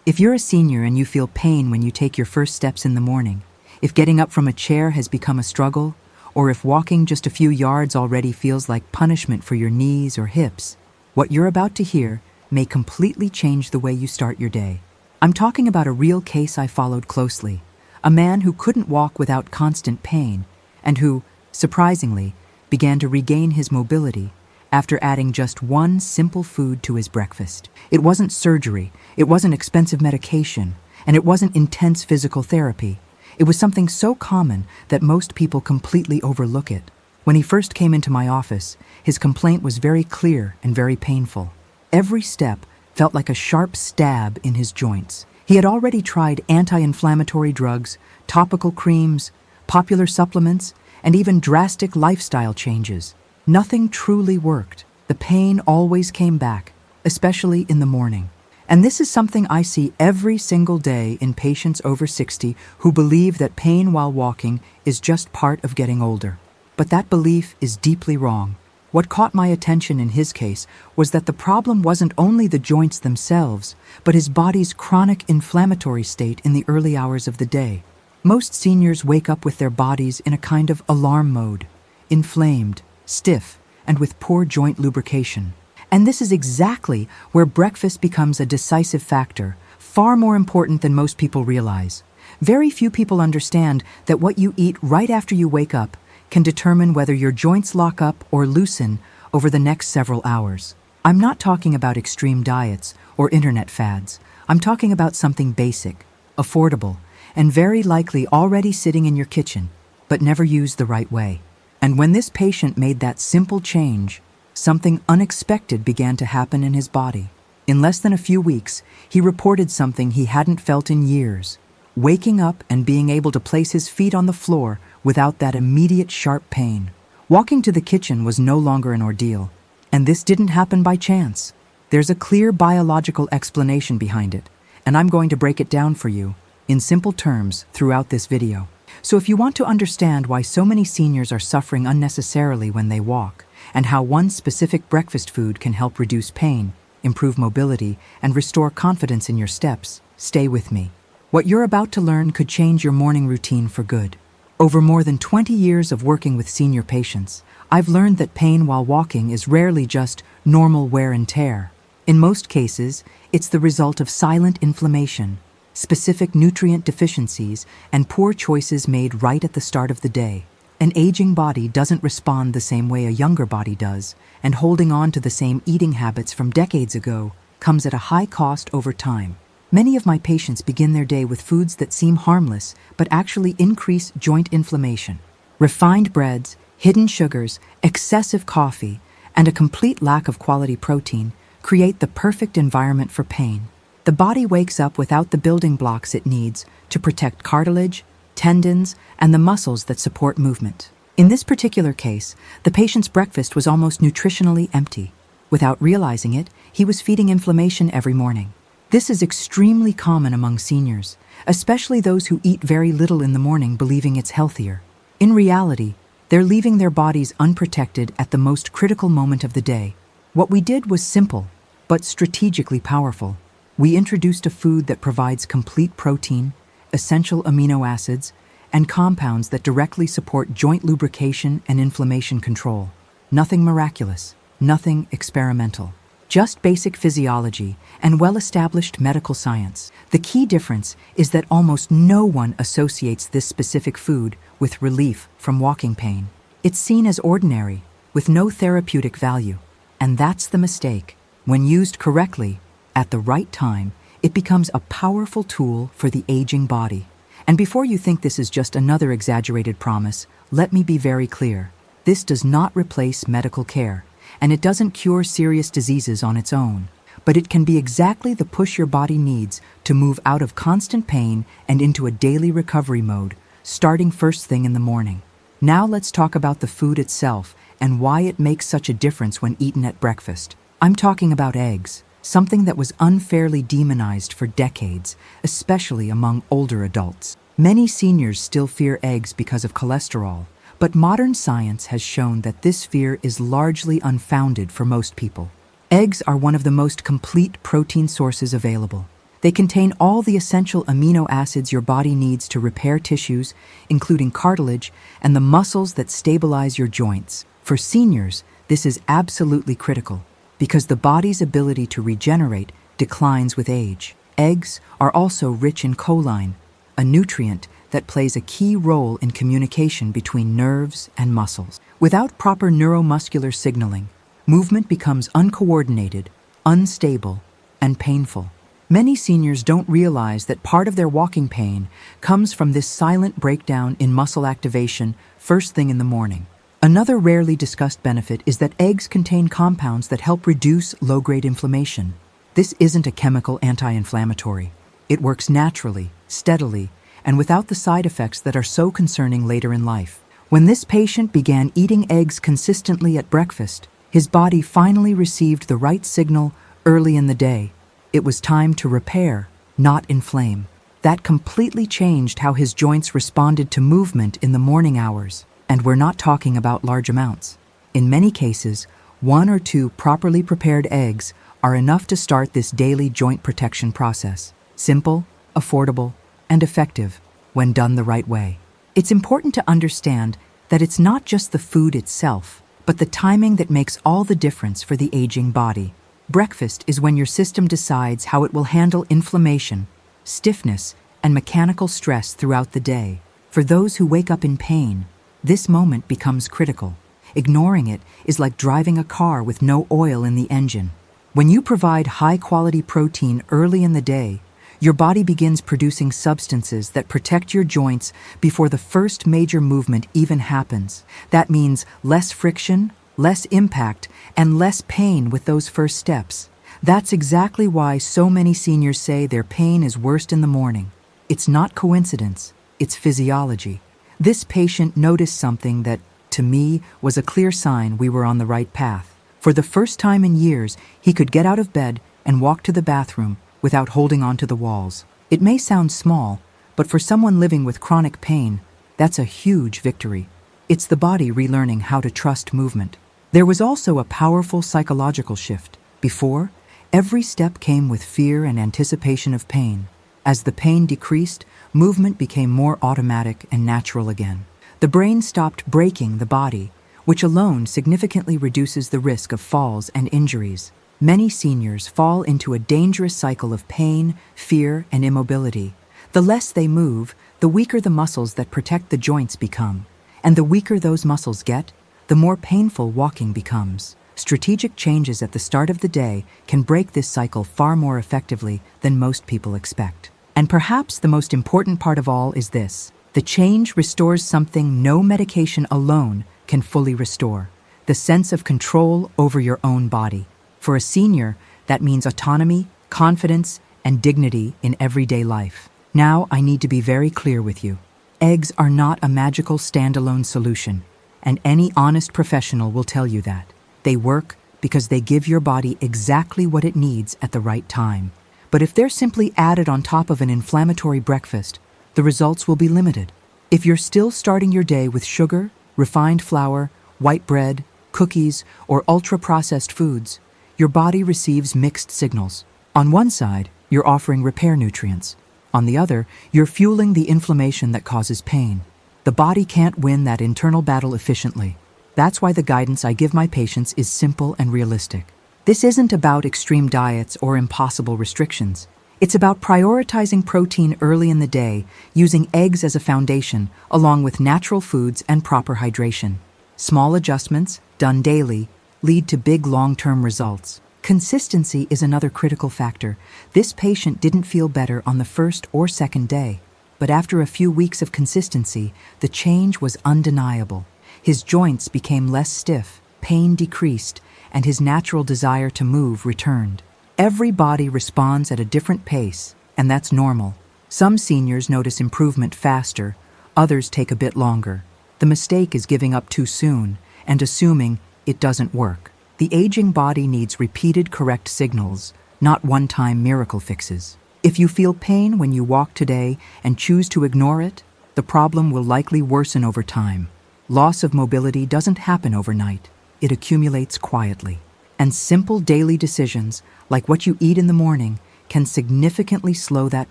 If you're a senior and you feel pain when you take your first steps in the morning, if getting up from a chair has become a struggle, or if walking just a few yards already feels like punishment for your knees or hips, what you're about to hear may completely change the way you start your day. I'm talking about a real case I followed closely, a man who couldn't walk without constant pain, and who, surprisingly, began to regain his mobility after adding just one simple food to his breakfast. It wasn't surgery, it wasn't expensive medication, and it wasn't intense physical therapy. It was something so common that most people completely overlook it. When he first came into my office, his complaint was very clear and very painful. Every step felt like a sharp stab in his joints. He had already tried anti-inflammatory drugs, topical creams, popular supplements, and even drastic lifestyle changes. Nothing truly worked. The pain always came back, especially in the morning. And this is something I see every single day in patients over 60 who believe that pain while walking is just part of getting older. But that belief is deeply wrong. What caught my attention in his case was that the problem wasn't only the joints themselves, but his body's chronic inflammatory state in the early hours of the day. Most seniors wake up with their bodies in a kind of alarm mode, inflamed, stiff, and with poor joint lubrication. And this is exactly where breakfast becomes a decisive factor, far more important than most people realize. Very few people understand that what you eat right after you wake up can determine whether your joints lock up or loosen over the next several hours. I'm not talking about extreme diets or internet fads. I'm talking about something basic, affordable, and very likely already sitting in your kitchen, but never used the right way. And when this patient made that simple change, something unexpected began to happen in his body. In less than a few weeks, he reported something he hadn't felt in years: waking up and being able to place his feet on the floor without that immediate sharp pain. Walking to the kitchen was no longer an ordeal, and this didn't happen by chance. There's a clear biological explanation behind it, and I'm going to break it down for you in simple terms throughout this video. So if you want to understand why so many seniors are suffering unnecessarily when they walk, and how one specific breakfast food can help reduce pain, improve mobility, and restore confidence in your steps, stay with me. What you're about to learn could change your morning routine for good. Over more than 20 years of working with senior patients, I've learned that pain while walking is rarely just normal wear and tear. In most cases, it's the result of silent inflammation, specific nutrient deficiencies, and poor choices made right at the start of the day. An aging body doesn't respond the same way a younger body does, and holding on to the same eating habits from decades ago comes at a high cost over time. Many of my patients begin their day with foods that seem harmless but actually increase joint inflammation. Refined breads, hidden sugars, excessive coffee, and a complete lack of quality protein create the perfect environment for pain. The body wakes up without the building blocks it needs to protect cartilage, tendons, and the muscles that support movement. In this particular case, the patient's breakfast was almost nutritionally empty. Without realizing it, he was feeding inflammation every morning. This is extremely common among seniors, especially those who eat very little in the morning believing it's healthier. In reality, they're leaving their bodies unprotected at the most critical moment of the day. What we did was simple, but strategically powerful. We introduced a food that provides complete protein, essential amino acids, and compounds that directly support joint lubrication and inflammation control. Nothing miraculous, nothing experimental. Just basic physiology and well-established medical science. The key difference is that almost no one associates this specific food with relief from walking pain. It's seen as ordinary, with no therapeutic value. And that's the mistake. When used correctly, at the right time, it becomes a powerful tool for the aging body. And before you think this is just another exaggerated promise, let me be very clear. This does not replace medical care, and it doesn't cure serious diseases on its own. But it can be exactly the push your body needs to move out of constant pain and into a daily recovery mode, starting first thing in the morning. Now let's talk about the food itself and why it makes such a difference when eaten at breakfast. I'm talking about eggs, something that was unfairly demonized for decades, especially among older adults. Many seniors still fear eggs because of cholesterol, but modern science has shown that this fear is largely unfounded for most people. Eggs are one of the most complete protein sources available. They contain all the essential amino acids your body needs to repair tissues, including cartilage and the muscles that stabilize your joints. For seniors, this is absolutely critical because the body's ability to regenerate declines with age. Eggs are also rich in choline, a nutrient that plays a key role in communication between nerves and muscles. Without proper neuromuscular signaling, movement becomes uncoordinated, unstable, and painful. Many seniors don't realize that part of their walking pain comes from this silent breakdown in muscle activation first thing in the morning. Another rarely discussed benefit is that eggs contain compounds that help reduce low-grade inflammation. This isn't a chemical anti-inflammatory. It works naturally, steadily, and without the side effects that are so concerning later in life. When this patient began eating eggs consistently at breakfast, his body finally received the right signal early in the day. It was time to repair, not inflame. That completely changed how his joints responded to movement in the morning hours. And we're not talking about large amounts. In many cases, 1 or 2 properly prepared eggs are enough to start this daily joint protection process. Simple, affordable, and effective when done the right way. It's important to understand that it's not just the food itself, but the timing that makes all the difference for the aging body. Breakfast is when your system decides how it will handle inflammation, stiffness, and mechanical stress throughout the day. For those who wake up in pain, this moment becomes critical. Ignoring it is like driving a car with no oil in the engine. When you provide high-quality protein early in the day, your body begins producing substances that protect your joints before the first major movement even happens. That means less friction, less impact, and less pain with those first steps. That's exactly why so many seniors say their pain is worst in the morning. It's not coincidence, it's physiology. This patient noticed something that, to me, was a clear sign we were on the right path. For the first time in years, he could get out of bed and walk to the bathroom without holding onto the walls. It may sound small, but for someone living with chronic pain, that's a huge victory. It's the body relearning how to trust movement. There was also a powerful psychological shift. Before, every step came with fear and anticipation of pain. As the pain decreased, movement became more automatic and natural again. The brain stopped breaking the body, which alone significantly reduces the risk of falls and injuries. Many seniors fall into a dangerous cycle of pain, fear, and immobility. The less they move, the weaker the muscles that protect the joints become. And the weaker those muscles get, the more painful walking becomes. Strategic changes at the start of the day can break this cycle far more effectively than most people expect. And perhaps the most important part of all is this: the change restores something no medication alone can fully restore: the sense of control over your own body. For a senior, that means autonomy, confidence, and dignity in everyday life. Now, I need to be very clear with you. Eggs are not a magical standalone solution, and any honest professional will tell you that. They work because they give your body exactly what it needs at the right time. But if they're simply added on top of an inflammatory breakfast, the results will be limited. If you're still starting your day with sugar, refined flour, white bread, cookies, or ultra-processed foods, your body receives mixed signals. On one side, you're offering repair nutrients. On the other, you're fueling the inflammation that causes pain. The body can't win that internal battle efficiently. That's why the guidance I give my patients is simple and realistic. This isn't about extreme diets or impossible restrictions. It's about prioritizing protein early in the day, using eggs as a foundation, along with natural foods and proper hydration. Small adjustments, done daily, lead to big long-term results. Consistency is another critical factor. This patient didn't feel better on the first or second day, but after a few weeks of consistency, the change was undeniable. His joints became less stiff, pain decreased, and his natural desire to move returned. Every body responds at a different pace, and that's normal. Some seniors notice improvement faster, others take a bit longer. The mistake is giving up too soon and assuming it doesn't work. The aging body needs repeated correct signals, not one-time miracle fixes. If you feel pain when you walk today and choose to ignore it, the problem will likely worsen over time. Loss of mobility doesn't happen overnight. It accumulates quietly. And simple daily decisions, like what you eat in the morning, can significantly slow that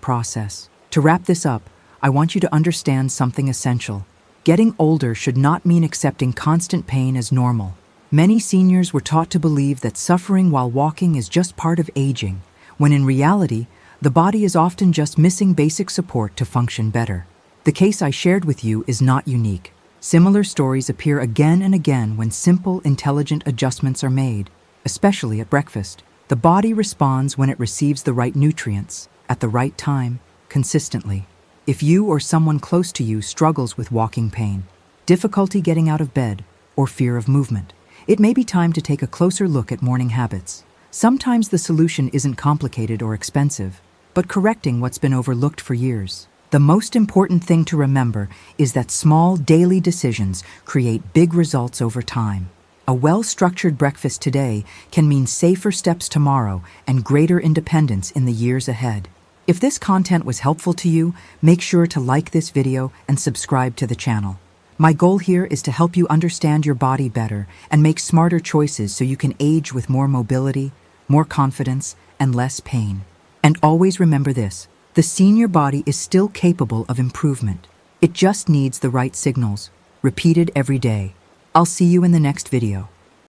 process. To wrap this up, I want you to understand something essential. Getting older should not mean accepting constant pain as normal. Many seniors were taught to believe that suffering while walking is just part of aging, when in reality, the body is often just missing basic support to function better. The case I shared with you is not unique. Similar stories appear again and again when simple, intelligent adjustments are made, especially at breakfast. The body responds when it receives the right nutrients, at the right time, consistently. If you or someone close to you struggles with walking pain, difficulty getting out of bed, or fear of movement, it may be time to take a closer look at morning habits. Sometimes the solution isn't complicated or expensive, but correcting what's been overlooked for years. The most important thing to remember is that small daily decisions create big results over time. A well-structured breakfast today can mean safer steps tomorrow and greater independence in the years ahead. If this content was helpful to you, make sure to like this video and subscribe to the channel. My goal here is to help you understand your body better and make smarter choices so you can age with more mobility, more confidence, and less pain. And always remember this: the senior body is still capable of improvement. It just needs the right signals, repeated every day. I'll see you in the next video.